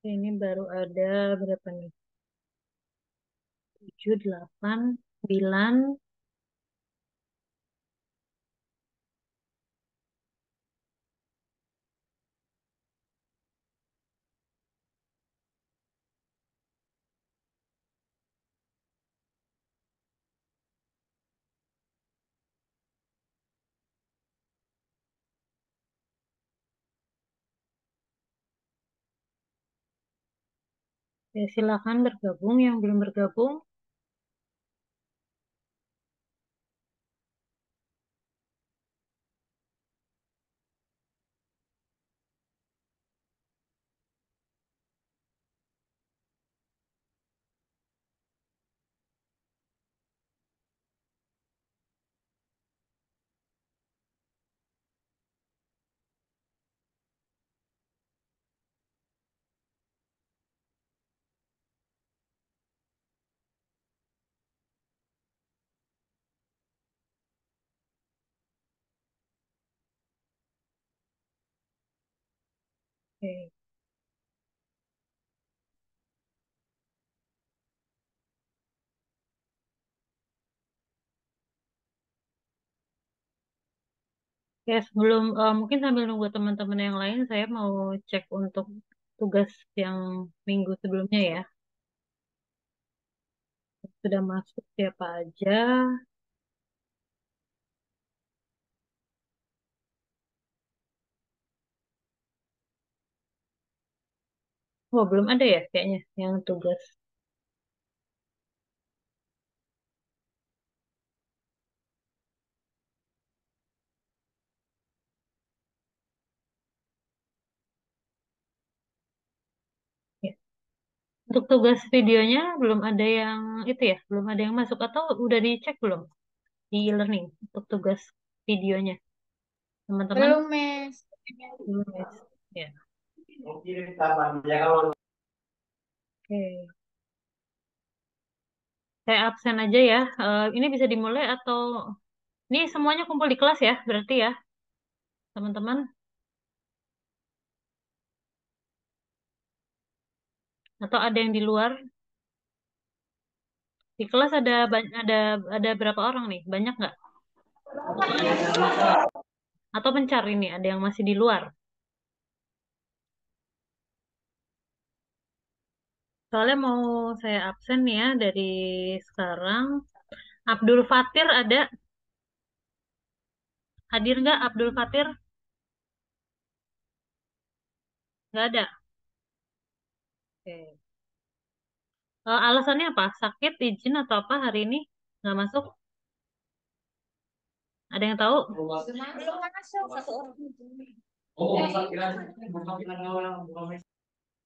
Ini baru ada berapa nih? 7, 8, 9. Ya, silakan bergabung yang belum bergabung. Oke. Ya, sebelum mungkin sambil nunggu teman-teman yang lain, saya mau cek untuk tugas yang minggu sebelumnya ya. Sudah masuk siapa aja? Oh, belum ada ya kayaknya yang tugas. Ya. Untuk tugas videonya belum ada yang itu ya, belum ada yang masuk atau udah dicek belum di e-learning untuk tugas videonya, teman-teman? Belum, Mes. Belum, guys. Ya. Oke. Saya absen aja ya. Ini bisa dimulai atau ini semuanya kumpul di kelas ya, berarti ya, teman-teman? Atau ada yang di luar? Di kelas ada berapa orang nih? Banyak nggak? Atau pencar ini ada yang masih di luar? Soalnya mau saya absen nih ya dari sekarang. Abdul Fatir ada? Hadir nggak Abdul Fatir? Nggak ada. Oke. Alasannya apa? Sakit, izin atau apa hari ini? Nggak masuk? Ada yang tahu? Belum masuk satu orang.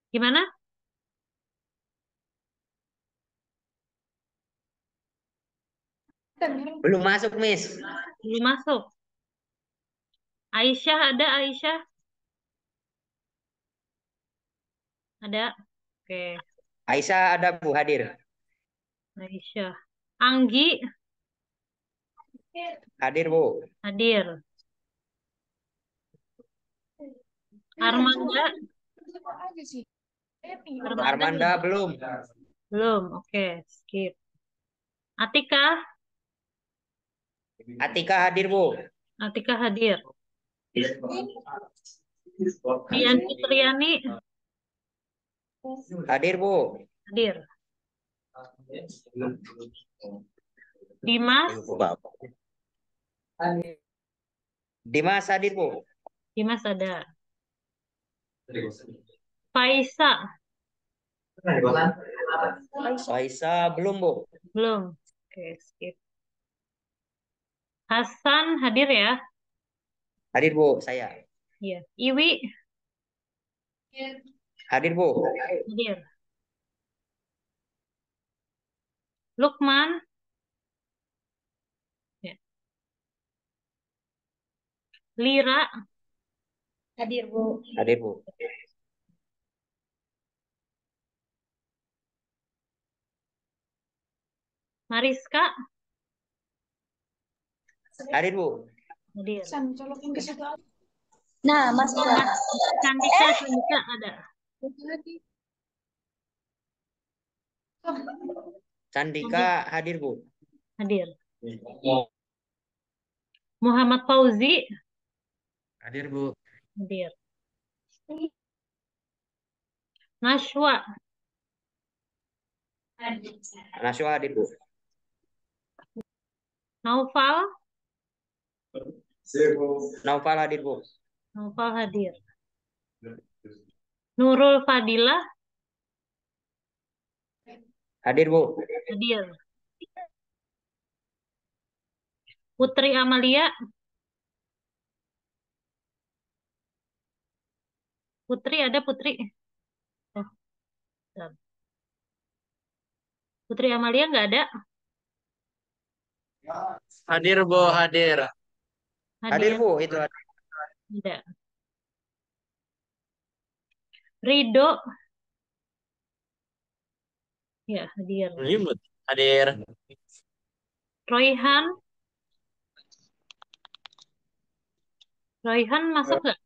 Gimana? Belum masuk, Miss. Belum masuk. Aisyah ada? Aisyah ada? Oke. Aisyah ada, Bu, hadir. Aisyah. Anggi Hadir, Bu. hadir. Armanda, Armanda Armanda belum? belum. Belum. Oke, skip. Atika, Atika hadir, Bu. Atika hadir. Dian Fitriani Hadir, Bu. hadir. Dimas, Dimas hadir, Bu. Dimas ada. Faisa Faisa belum, Bu. belum. Oke, skip. Hasan hadir ya? Hadir, Bu, saya. Iya. Iwi Hadir, Bu. hadir. Lukman ya. Lira Hadir, Bu. Hadir, Bu. Mariska Hadir, Bu. hadir. Nah, Mas Candika Candika ada. Sandika hadir, Bu. Hadir. Muhammad Fauzi. Hadir, Bu. Hadir. Nashwa. Naswa hadir, Bu. Naufal. Naufal hadir, Bu. Naufal hadir. Nurul Fadilah. Hadir, Bu. Hadir. Putri Amalia. Putri ada Putri. Oh, bentar. Putri Amalia nggak ada. Hadir, Bu, hadir. Hadir, Hadir. Bu. Itu Tidak. Ridho. Ya, hadir. Ribut. Hadir. Royhan. Royhan masuk nggak?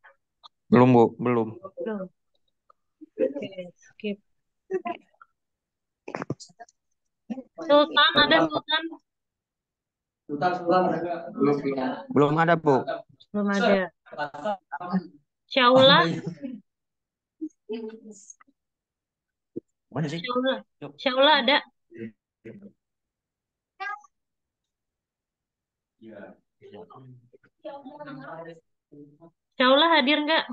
belum, Bu. Belum. Belum. Oke, skip. Sultan ada Sultan? Belum ada, Bu. Belum ada. Syaula. Mana sih? Syaula. Syaula ada. Syaula hadir nggak?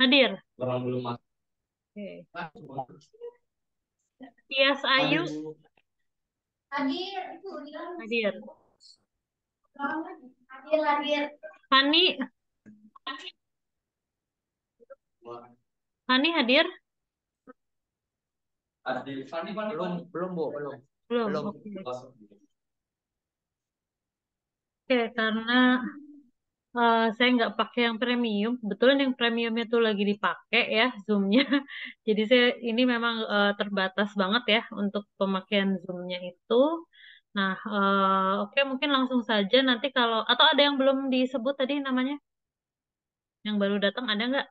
Hadir. Oke. Tias Ayu Hadir itu hadir. hadir. Fani. Fani hadir? Belum, Bu. Belum. Belum. Oke. Oke, karena saya nggak pakai yang premium. Kebetulan yang premium itu lagi dipakai ya Zoom-nya. Jadi saya ini memang terbatas banget ya untuk pemakaian Zoom-nya itu. Nah, oke mungkin langsung saja nanti kalau atau ada yang belum disebut tadi namanya? Yang baru datang ada nggak?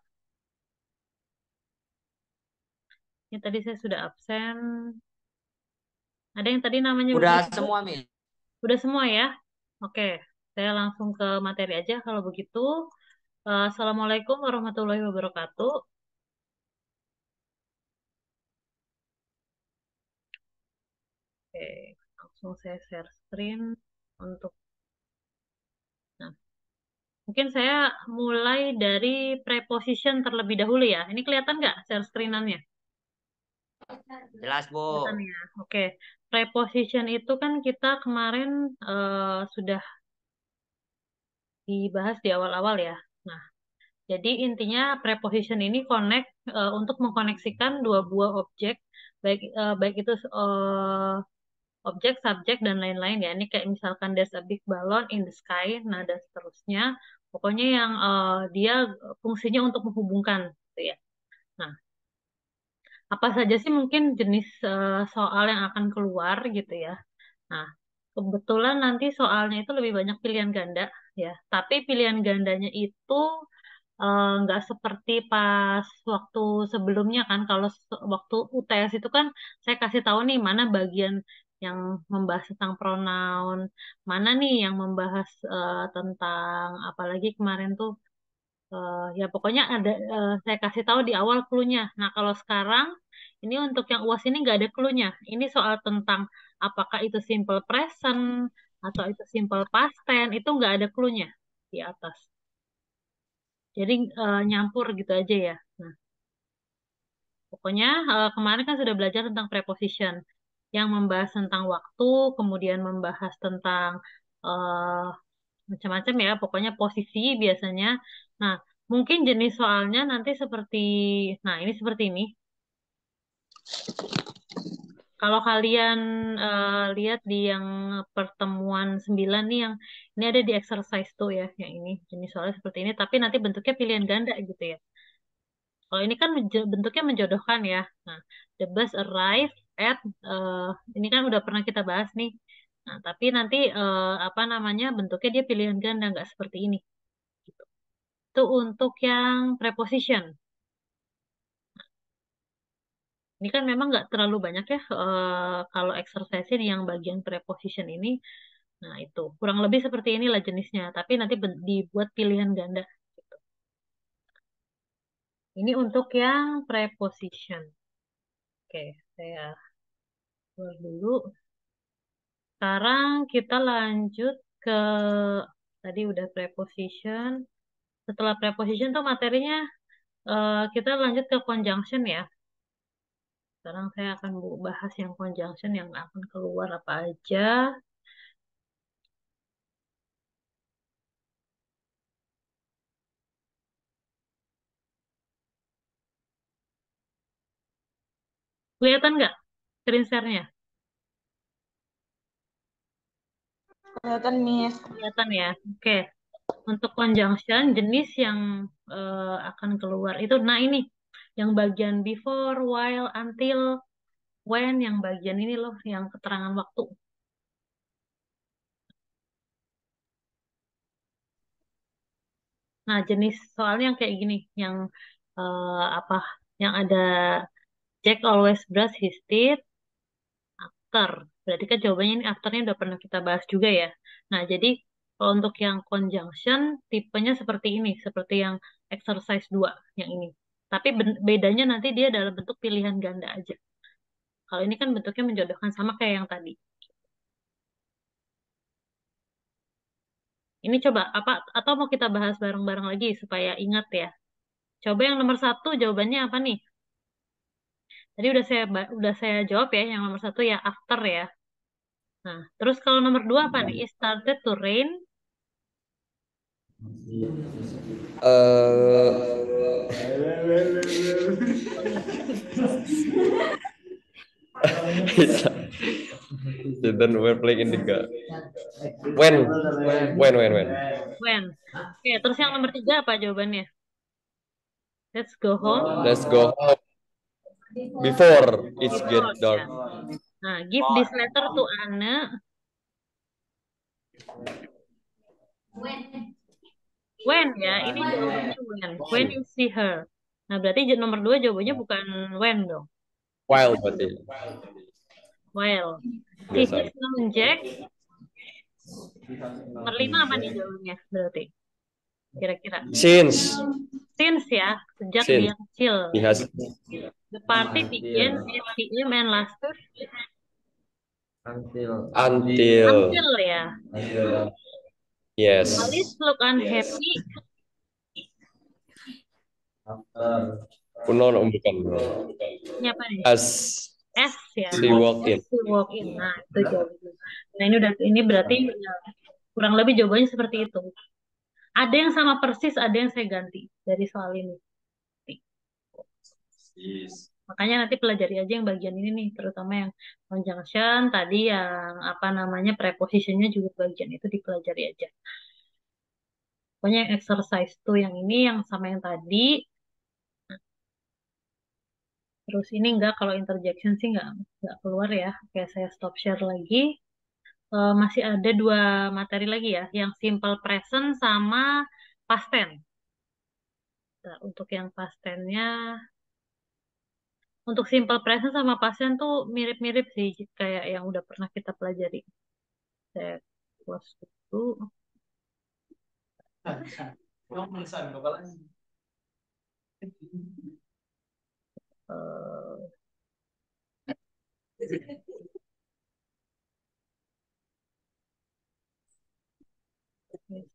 Ini tadi saya sudah absen. Ada yang tadi namanya belum Udah disebut? semua, Mi. Udah semua ya? Oke, saya langsung ke materi aja kalau begitu. Assalamualaikum warahmatullahi wabarakatuh. Oke, langsung saya share screen untuk. Nah, mungkin saya mulai dari preposition terlebih dahulu ya. Ini kelihatan nggak share screenannya? Jelas, Bu. Kelihatan ya. Oke, preposition itu kan kita kemarin sudah dibahas di awal-awal ya. Nah, jadi intinya preposition ini connect untuk mengkoneksikan dua buah objek, baik itu objek, subjek dan lain-lain ya. Ini kayak misalkan there's a big balloon in the sky, nah dan seterusnya. Pokoknya yang dia fungsinya untuk menghubungkan, gitu ya. Nah, apa saja sih mungkin jenis soal yang akan keluar gitu ya. Nah, kebetulan nanti soalnya itu lebih banyak pilihan ganda ya. Tapi pilihan gandanya itu nggak seperti pas waktu sebelumnya kan. Kalau waktu UTS itu kan saya kasih tahu nih mana bagian yang membahas tentang pronoun, mana nih yang membahas tentang apalagi kemarin tuh ya pokoknya ada saya kasih tahu di awal clue-nya. Nah kalau sekarang ini untuk yang UAS ini nggak ada clue-nya. Ini soal tentang apakah itu simple present atau itu simple past tense itu nggak ada clue-nya di atas. Jadi nyampur gitu aja ya. Nah, pokoknya kemarin kan sudah belajar tentang preposition yang membahas tentang waktu, kemudian membahas tentang eh, macam-macam ya, pokoknya posisi biasanya. Nah, mungkin jenis soalnya nanti seperti, nah ini seperti ini. Kalau kalian lihat di yang pertemuan 9 nih, yang ini ada di exercise tuh ya, yang ini jenis soalnya seperti ini, tapi nanti bentuknya pilihan ganda gitu ya. Kalau ini kan bentuknya menjodohkan ya. Nah, the bus arrive at eh, ini kan udah pernah kita bahas nih. Nah, tapi nanti apa namanya bentuknya dia pilihan ganda nggak seperti ini. Gitu. Itu untuk yang preposition. Ini kan memang nggak terlalu banyak ya kalau exercise di yang bagian preposition ini. Nah, itu kurang lebih seperti inilah jenisnya, tapi nanti dibuat pilihan ganda. Gitu. Ini untuk yang preposition. Oke, saya keluar dulu. Sekarang kita lanjut ke tadi udah preposition. Setelah preposition tuh materinya kita lanjut ke conjunction ya. Sekarang saya akan bahas yang conjunction yang akan keluar apa aja. Kelihatan nggak screen share-nya? Kelihatan Miss. Kelihatan ya. Oke. Untuk conjunction jenis yang akan keluar itu, nah ini yang bagian before, while, until, when, yang bagian ini loh, yang keterangan waktu. Nah, jenis soalnya yang kayak gini, yang apa? Yang ada Jack always brush his teeth after. Berarti kan jawabannya ini afternya udah pernah kita bahas juga ya. Nah, jadi kalau untuk yang conjunction tipenya seperti ini, seperti yang exercise 2 yang ini. Tapi bedanya nanti dia dalam bentuk pilihan ganda aja. Kalau ini kan bentuknya menjodohkan sama kayak yang tadi. Ini coba apa atau mau kita bahas bareng-bareng lagi supaya ingat ya. Coba yang nomor 1 jawabannya apa nih? Tadi udah saya jawab ya yang nomor 1 ya after ya. Nah, terus kalau nomor 2 apa nih? It started to rain. Children were playing in the garden. When? When. Oke, terus yang nomor 3 apa jawabannya? Let's go home. Let's go home before it Before, get dark. ya. Nah, give this letter to Anne. When ya, ini jawabannya when. When you see her. Nah, berarti nomor 2 jawabannya bukan when dong. While berarti. Well. Yes, Is his known Jack? Nomor 5 apa nih jawabannya berarti? Kira-kira. Since Ya, sejak Since. dia kecil. he has The party began at PM and lasted until until ya. yes. Alice look unhappy. Kuno bukan. Ini apa nih? As S ya. she walk in. She walk in. Nah, itu jawabannya. Nah, ini berarti ya, kurang lebih jawabannya seperti itu. Ada yang sama persis, ada yang saya ganti dari soal ini. Makanya nanti pelajari aja yang bagian ini nih, terutama yang conjunction, tadi yang apa namanya prepositionnya juga bagian itu dipelajari aja. Pokoknya yang exercise tuh yang ini yang sama yang tadi. Terus ini enggak, kalau interjection sih enggak keluar ya. Oke, saya stop share lagi. Masih ada 2 materi lagi ya, yang simple present sama past tense. Nah, untuk yang past tense-nya, untuk simple present sama past tense tuh mirip-mirip sih, kayak yang udah pernah kita pelajari. Saya close dulu.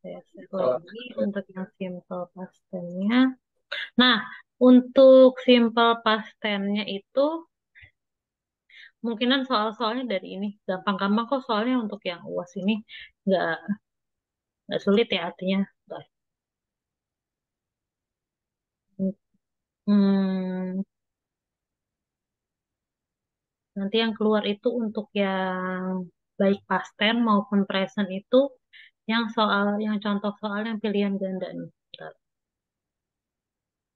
Saya set lagi untuk yang simple past tense-nya. Nah, untuk simple past tense-nya itu kemungkinan soal-soalnya dari ini gampang-gampang kok, soalnya untuk yang UAS ini nggak nggak sulit ya artinya. Hmm, nanti yang keluar itu untuk yang baik past tense maupun present itu yang contoh soal yang pilihan ganda nih. Bentar.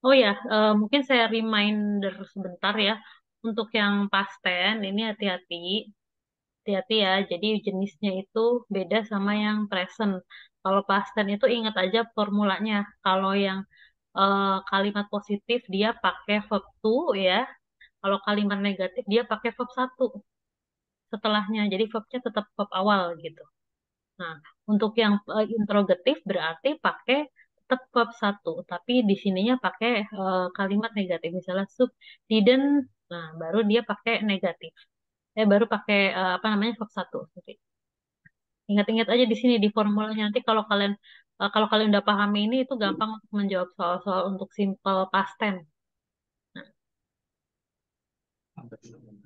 Oh ya, mungkin saya reminder sebentar ya. Untuk yang past tense ini hati-hati. Hati-hati ya, jadi jenisnya itu beda sama yang present. Kalau past tense itu ingat aja formulanya. Kalau yang kalimat positif dia pakai verb to ya. Kalau kalimat negatif dia pakai verb satu setelahnya. Jadi verbnya tetap verb awal gitu. Nah, untuk yang interrogatif berarti pakai tetap verb satu, tapi di sininya pakai kalimat negatif. Misalnya Suk didn't, nah baru dia pakai negatif. Baru pakai apa namanya verb satu. Ingat-ingat aja di sini di formulanya nanti kalau kalian udah pahami ini itu gampang untuk menjawab soal-soal untuk simple past tense. Nah,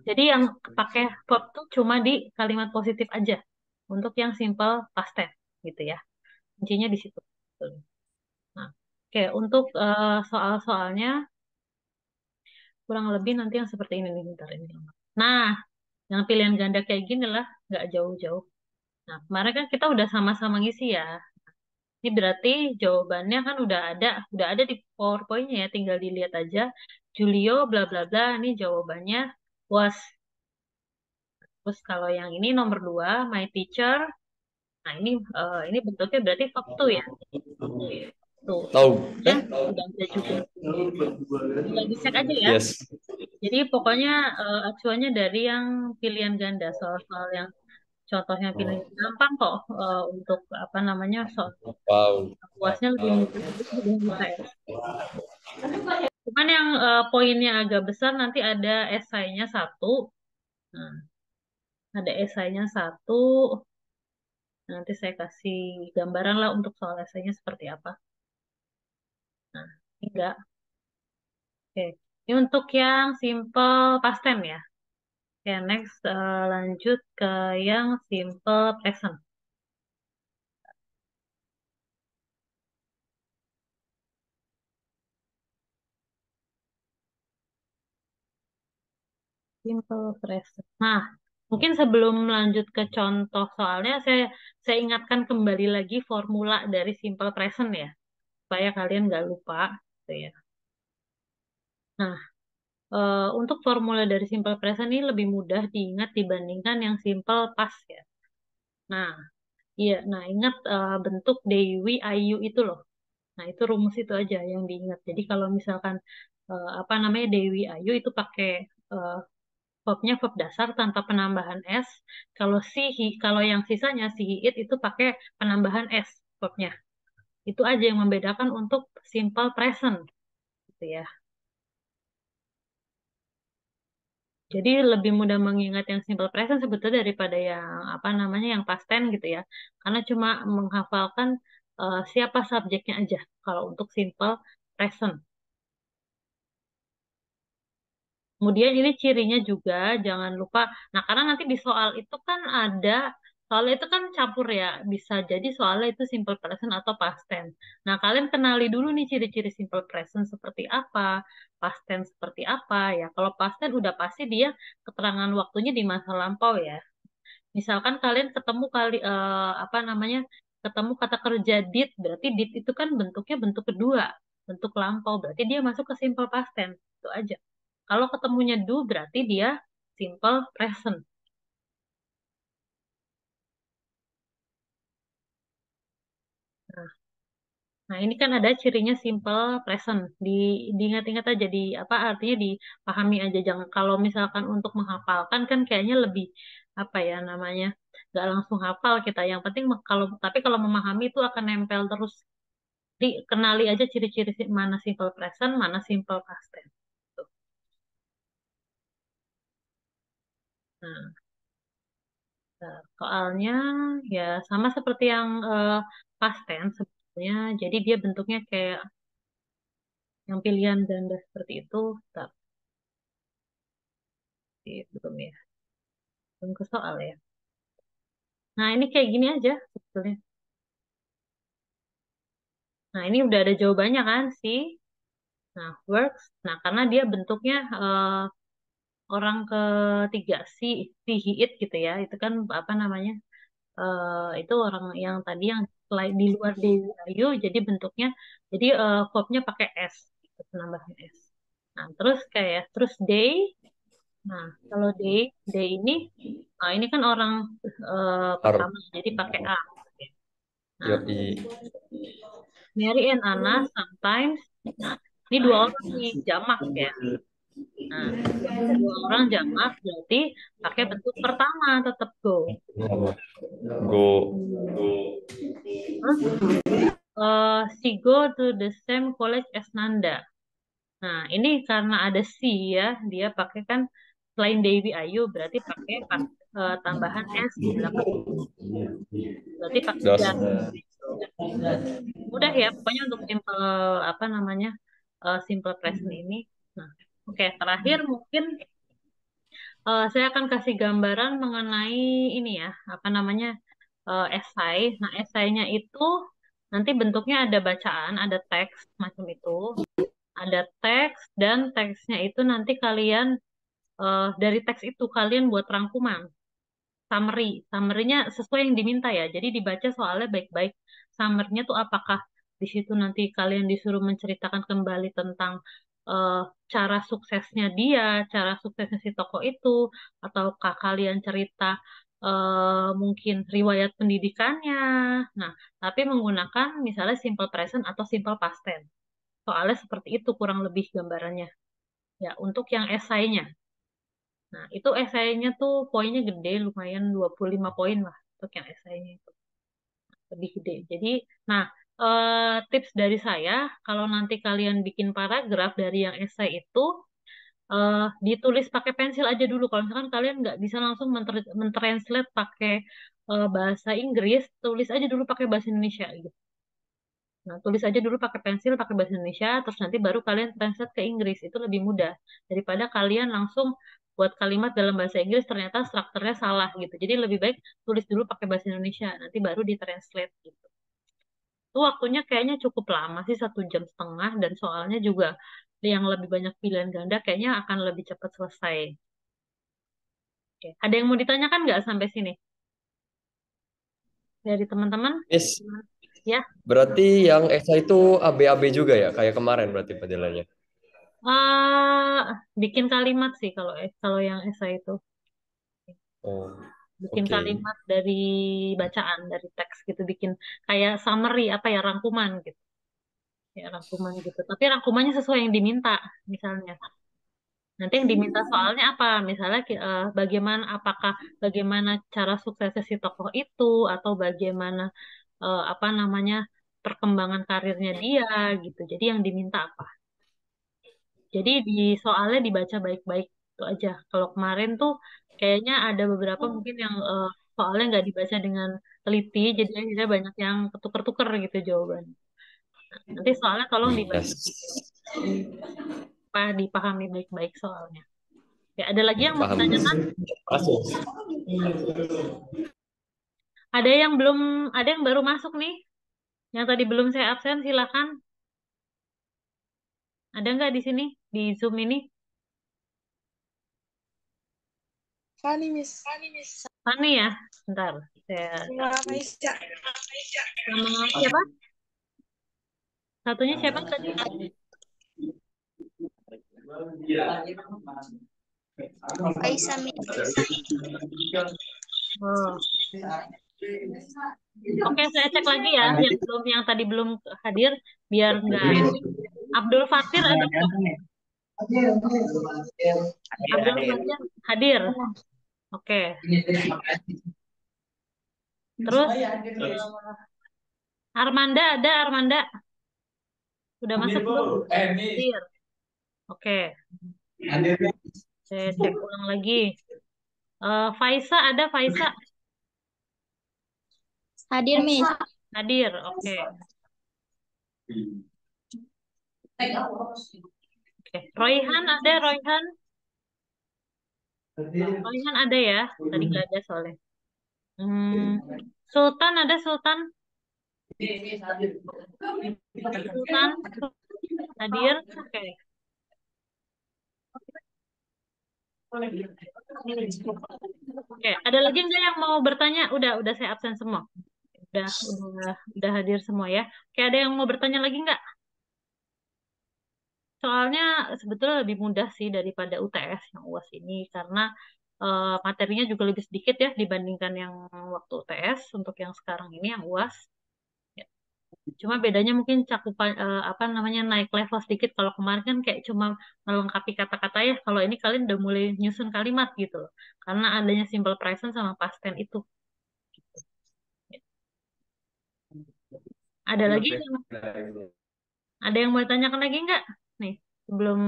jadi yang pakai verb tuh cuma di kalimat positif aja untuk yang simple past tense gitu ya. Kuncinya di situ. Nah, oke untuk soal-soalnya kurang lebih nanti yang seperti ini nih bentar ini. Nah, yang pilihan ganda kayak gini lah, nggak jauh-jauh. Nah, kemarin kan kita udah sama-sama ngisi ya. Ini berarti jawabannya kan udah ada di PowerPoint-nya ya, tinggal dilihat aja. Julio bla bla bla, ini jawabannya was. Terus kalau yang ini nomor 2, my teacher. Nah, ini bentuknya berarti verb to ya. Tuh, Tahu. ya udah ada juga. Tinggal dicek aja ya. Yes. Jadi pokoknya acuannya dari yang pilihan ganda, soal-soal yang contohnya pilihan gampang kok untuk apa namanya soal Wow. puasnya lebih mudah dengan UTS. Cuman yang poinnya agak besar nanti ada esainya satu. Nah, ada esainya satu. Nanti saya kasih gambaran lah untuk soal esainya seperti apa. Nah, enggak. Oke. Ini untuk yang simple past tense ya. Oke, next lanjut ke yang simple present. Simple present. Nah, mungkin sebelum lanjut ke contoh soalnya, saya ingatkan kembali lagi formula dari simple present ya, supaya kalian nggak lupa, gitu ya. Nah, untuk formula dari simple present ini lebih mudah diingat dibandingkan yang simple past ya. Nah, iya, nah ingat bentuk Dewi Ayu itu loh. Nah, itu rumus itu aja yang diingat. Jadi kalau misalkan apa namanya Dewi Ayu itu pakai eh, verbnya verb dasar tanpa penambahan s. Kalau yang sisanya si it itu pakai penambahan s verbnya. Itu aja yang membedakan untuk simple present gitu ya. Jadi lebih mudah mengingat yang simple present sebetulnya daripada yang apa namanya yang past tense gitu ya. Karena cuma menghafalkan siapa subjeknya aja kalau untuk simple present. Kemudian ini cirinya juga jangan lupa. Nah, karena nanti di soal itu kan soalnya itu kan campur ya. Bisa jadi soalnya itu simple present atau past tense. Nah, kalian kenali dulu nih ciri-ciri simple present seperti apa, past tense seperti apa ya. Kalau past tense udah pasti dia keterangan waktunya di masa lampau ya. Misalkan kalian apa namanya? Ketemu kata kerja did, berarti did itu kan bentuknya bentuk kedua, bentuk lampau. Berarti dia masuk ke simple past tense. Itu aja. Kalau ketemunya do berarti dia simple present. Nah, nah, ini kan ada cirinya simple present. Diingat-ingat aja apa artinya dipahami aja. Jangan kalau misalkan untuk menghafalkan kan kayaknya lebih apa ya namanya nggak langsung hafal kita. Yang penting kalau memahami itu akan nempel terus. Jadi kenali aja ciri-ciri mana simple present, mana simple past tense. Tuh. Nah, soalnya ya sama seperti yang past tense sebetulnya. Jadi dia bentuknya kayak yang pilihan ganda seperti itu. Tapi belum ya, belum ke soal ya. Nah ini kayak gini aja sebetulnya. Nah ini udah ada jawabannya kan sih. Nah works. Nah karena dia bentuknya orang ketiga si he it gitu ya. Itu kan apa namanya? Itu orang yang tadi yang selain di luar Dewi Ayu jadi bentuknya jadi verbnya pakai s gitu, penambahan s. Nah terus day. Nah kalau day ini ini kan orang Harus. pertama jadi pakai a. Nah Yoi. Mary and Anna sometimes. Nah ini dua orang nih jamak ya. Nah, dua orang jamak berarti pakai bentuk pertama tetap go. Go. Terus she go to the same college as Nanda. Nah, ini karena ada si ya, dia pakai kan selain Dewi Ayu berarti pakai tambahan S di belakang. Berarti pakai Das. jas. Mudah ya, pokoknya untuk simple apa namanya simple present ini. Nah, oke, terakhir mungkin saya akan kasih gambaran mengenai ini ya, apa namanya esai. Nah, esainya itu nanti bentuknya ada bacaan, ada teks macam itu, ada teks dan teksnya itu nanti kalian dari teks itu kalian buat rangkuman, summary, summary-nya sesuai yang diminta ya. Jadi dibaca soalnya baik-baik. Summary-nya tuh apakah di situ nanti kalian disuruh menceritakan kembali tentang eh, cara suksesnya dia, cara suksesnya si tokoh itu, ataukah kalian cerita mungkin riwayat pendidikannya. Nah, tapi menggunakan misalnya simple present atau simple past tense. Soalnya seperti itu kurang lebih gambarannya. Ya, untuk yang esainya. Nah, itu esainya tuh poinnya gede, lumayan 25 poin lah untuk yang esainya itu. Lebih gede. Jadi, nah, tips dari saya, kalau nanti kalian bikin paragraf dari yang esai itu, ditulis pakai pensil aja dulu. Kalau misalkan kalian nggak bisa langsung mentranslate pakai bahasa Inggris, tulis aja dulu pakai bahasa Indonesia gitu. Nah, tulis aja dulu pakai pensil, pakai bahasa Indonesia, terus nanti baru kalian translate ke Inggris. Itu lebih mudah daripada kalian langsung buat kalimat dalam bahasa Inggris ternyata strukturnya salah gitu. Jadi lebih baik tulis dulu pakai bahasa Indonesia, nanti baru ditranslate gitu. Itu waktunya kayaknya cukup lama sih, 1 jam setengah, dan soalnya juga yang lebih banyak pilihan ganda kayaknya akan lebih cepat selesai. Oke. Ada yang mau ditanyakan nggak sampai sini dari teman-teman? Miss, Ya, berarti yang Esa itu AB-AB juga ya, kayak kemarin berarti modelannya. eh bikin kalimat sih kalau yang esai itu. Oh, Bikin oke. kalimat dari bacaan, dari teks gitu, bikin kayak summary apa ya, rangkuman gitu, ya rangkuman gitu, tapi rangkumannya sesuai yang diminta. Misalnya nanti yang diminta soalnya apa, misalnya bagaimana, apakah bagaimana cara suksesnya si tokoh itu, atau bagaimana apa namanya perkembangan karirnya dia gitu, jadi yang diminta apa, jadi di soalnya dibaca baik-baik itu aja. Kalau kemarin tuh kayaknya ada beberapa mungkin yang soalnya nggak dibaca dengan teliti, jadi akhirnya banyak yang ketuker-tuker gitu jawaban. Nanti soalnya tolong dibaca, Yes. dipahami baik-baik soalnya. Ya, ada lagi yang mau Paham. ditanyakan? Masuk. Ada yang belum, ada yang baru masuk nih, yang tadi belum saya absen, silakan. Ada nggak di sini, di Zoom ini? Fani, Miss. Fani ya, bentar. Saya Sama Maisha. sama siapa? Satunya siapa tadi? Aisyah, Miss. Oh. Oke, saya cek lagi ya, yang tadi belum hadir, biar nggak ini. Abdul Fatir ada nggak? Abdul Fatir hadir. Oke. Terus Armanda ada, Armanda sudah masuk belum? Hadir. Oke, saya cek ulang lagi. Faisa ada, Faisa Hadir, Miss. hadir. Oke. Oke. Royhan ada, Royhan. Royhan ada ya? Tadi nggak ada soalnya. Hmm. Sultan ada, Sultan. Sultan hadir. Oke. Oke, ada lagi nggak yang mau bertanya? Udah saya absen semua. Udah hadir semua ya. Oke, ada yang mau bertanya lagi nggak? Soalnya sebetulnya lebih mudah sih daripada UTS yang UAS ini, karena materinya juga lebih sedikit ya dibandingkan yang waktu UTS untuk yang sekarang ini yang UAS. Ya. Cuma bedanya mungkin cakupan apa namanya naik level sedikit. Kalau kemarin kan kayak cuma melengkapi kata-kata ya. Kalau ini kalian udah mulai nyusun kalimat gitu loh. Karena adanya simple present sama past tense itu. Ada lagi ada yang mau ditanyakan lagi nggak? Nih, sebelum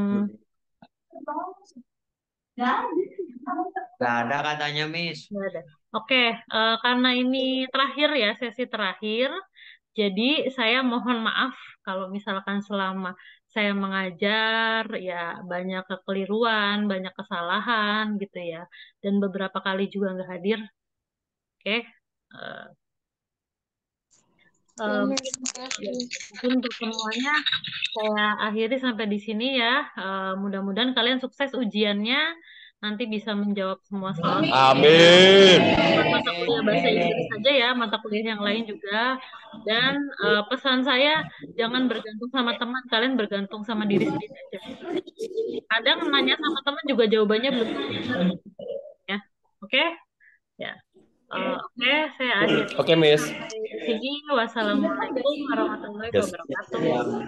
Gak ada katanya, Miss. nggak ada. Oke, karena ini terakhir ya, sesi terakhir. Jadi saya mohon maaf kalau misalkan selama saya mengajar ya banyak kekeliruan, banyak kesalahan gitu ya. Dan beberapa kali juga nggak hadir. Oke. Eh, Ya, mungkin, Miss. ya, Makasih. mungkin untuk semuanya saya akhiri sampai di sini ya. Mudah-mudahan kalian sukses ujiannya. Nanti bisa menjawab semua soal. Amin. Bukan mata kuliah bahasa Inggris saja ya, mata kuliah yang lain juga. Dan pesan saya, jangan bergantung sama teman, kalian bergantung sama diri sendiri aja. Kadang nanya sama teman juga jawabannya belum tentu benar ya. Oke? Ya. Oke, saya akhiri Oke, Miss. sampai di sini. Wassalamualaikum warahmatullahi Yes. wabarakatuh.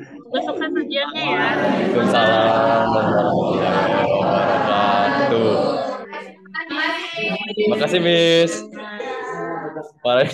Semoga sukses ujiannya ya. Waalaikumsalam warahmatullahi wabarakatuh. Makasih, Miss. Bye. Waalaikumsalam.